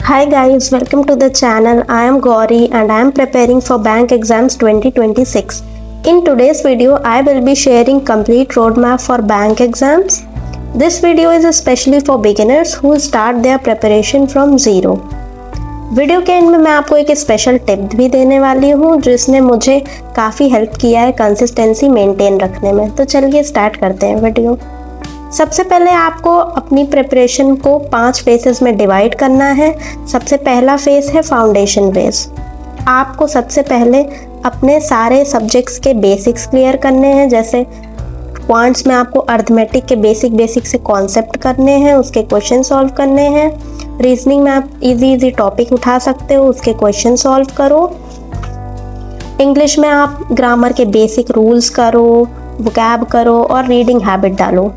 Hi guys, welcome to the channel. I am Gauri and I am preparing for bank exams 2026. In today's video, I will be sharing complete roadmap for bank exams. This video is especially for beginners who start their preparation from zero. Video के and में मैं आपको एक special tip भी देने वाली हूँ जिसने मुझे काफ़ी हेल्प किया है कंसिस्टेंसी मेंटेन रखने में। तो चलिए स्टार्ट करते हैं वीडियो। सबसे पहले आपको अपनी प्रिपरेशन को 5 फेसेस में डिवाइड करना है। सबसे पहला फेस है फाउंडेशन फेस। आपको सबसे पहले अपने सारे सब्जेक्ट्स के बेसिक्स क्लियर करने हैं। जैसे क्वांट्स में आपको अर्थमेटिक के बेसिक से कॉन्सेप्ट करने हैं, उसके क्वेश्चन सॉल्व करने हैं। रीजनिंग में आप इजी टॉपिक उठा सकते हो, उसके क्वेश्चन सॉल्व करो। इंग्लिश में आप ग्रामर के बेसिक रूल्स करो, वोकैब करो और रीडिंग हैबिट डालो।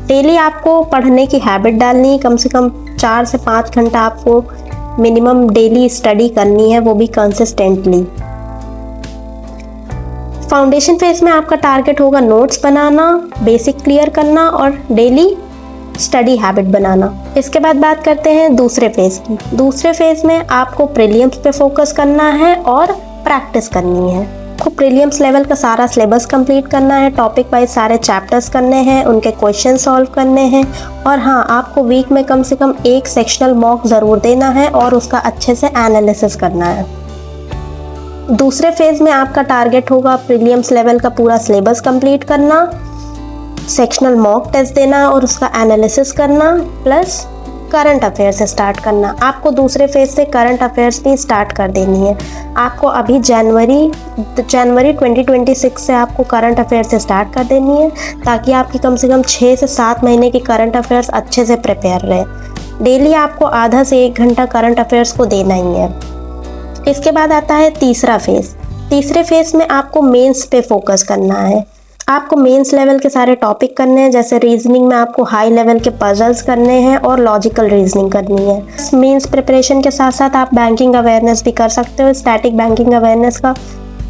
डेली आपको पढ़ने की हैबिट डालनी है। कम से कम 4 से 5 घंटा आपको मिनिमम डेली स्टडी करनी है, वो भी कंसिस्टेंटली। फाउंडेशन फेज में आपका टारगेट होगा नोट्स बनाना, बेसिक क्लियर करना और डेली स्टडी हैबिट बनाना। इसके बाद बात करते हैं दूसरे फेज की। दूसरे फेज में आपको प्रीलिम्स पे फोकस करना है और प्रैक्टिस करनी है। आपको प्रीलिम्स लेवल का सारा सिलेबस कंप्लीट करना है, टॉपिक वाइज सारे चैप्टर्स करने हैं, उनके क्वेश्चन सॉल्व करने हैं और हाँ, आपको वीक में कम से कम एक सेक्शनल मॉक ज़रूर देना है और उसका अच्छे से एनालिसिस करना है। दूसरे फेज में आपका टारगेट होगा प्रीलिम्स लेवल का पूरा सिलेबस कंप्लीट करना, सेक्शनल मॉक टेस्ट देना और उसका एनालिसिस करना, प्लस करंट अफेयर्स से स्टार्ट करना। आपको दूसरे फेज से करंट अफेयर्स भी स्टार्ट कर देनी है। आपको अभी जनवरी 2026 से आपको करंट अफेयर्स से स्टार्ट कर देनी है ताकि आपकी कम से कम 6 से 7 महीने की करंट अफेयर्स अच्छे से प्रिपेयर रहे। डेली आपको आधा से 1 घंटा करंट अफेयर्स को देना ही है। इसके बाद आता है तीसरा फेज। तीसरे फेज में आपको मेंस पे फोकस करना है। आपको मेंस लेवल के सारे टॉपिक करने हैं। जैसे रीजनिंग में आपको हाई लेवल के पजल्स करने हैं और लॉजिकल रीजनिंग करनी है। मेंस प्रिपरेशन के साथ साथ आप बैंकिंग अवेयरनेस भी कर सकते हो, स्टैटिक बैंकिंग अवेयरनेस का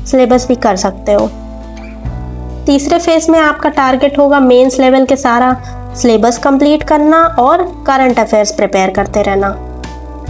सिलेबस भी कर सकते हो। तीसरे फेज में आपका टारगेट होगा मेंस लेवल के सारा सिलेबस कंप्लीट करना और करंट अफेयर्स प्रिपेयर करते रहना।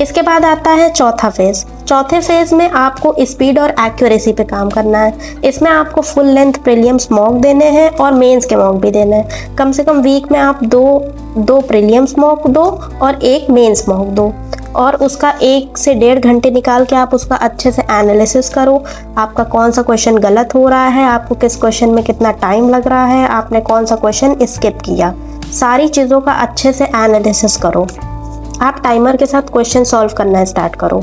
इसके बाद आता है चौथा फेज। चौथे फेज में आपको स्पीड और एक्यूरेसी पे काम करना है। इसमें आपको फुल लेंथ प्रीलिम्स मॉक देने हैं और मेंस के मॉक भी देने हैं। कम से कम वीक में आप दो प्रीलिम्स मॉक दो और एक मेंस मॉक दो और उसका 1 से 1.5 घंटे निकाल के आप उसका अच्छे से एनालिसिस करो। आपका कौन सा क्वेश्चन गलत हो रहा है, आपको किस क्वेश्चन में कितना टाइम लग रहा है, आपने कौन सा क्वेश्चन स्किप किया, सारी चीज़ों का अच्छे से एनालिसिस करो। आप टाइमर के साथ क्वेश्चन सॉल्व करना स्टार्ट करो।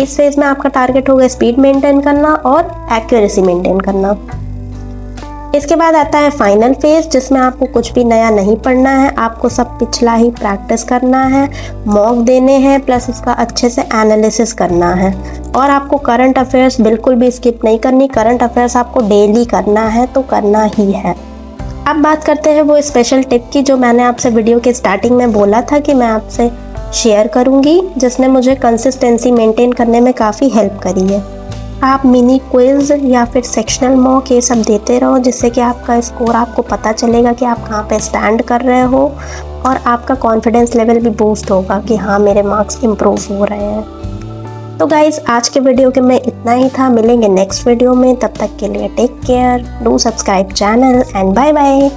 इस फेज में आपका टारगेट होगा स्पीड मेंटेन करना और एक्यूरेसी मेंटेन करना। इसके बाद आता है फाइनल फेज जिसमें आपको कुछ भी नया नहीं पढ़ना है। आपको सब पिछला ही प्रैक्टिस करना है, मॉक देने हैं, प्लस उसका अच्छे से एनालिसिस करना है और आपको करंट अफेयर्स बिल्कुल भी स्किप नहीं करनी। करंट अफेयर्स आपको डेली करना है तो करना ही है। अब बात करते हैं वो स्पेशल टिप की जो मैंने आपसे वीडियो के स्टार्टिंग में बोला था कि मैं आपसे शेयर करूंगी, जिसने मुझे कंसिस्टेंसी मेंटेन करने में काफ़ी हेल्प करी है। आप मिनी क्विज या फिर सेक्शनल मॉक ये सब देते रहो जिससे कि आपका स्कोर आपको पता चलेगा कि आप कहाँ पे स्टैंड कर रहे हो और आपका कॉन्फिडेंस लेवल भी बूस्ट होगा कि हाँ, मेरे मार्क्स इम्प्रूव हो रहे हैं। तो गाइज़, आज के वीडियो के में इतना ही था। मिलेंगे नेक्स्ट वीडियो में, तब तक के लिए take care, do subscribe channel and bye bye.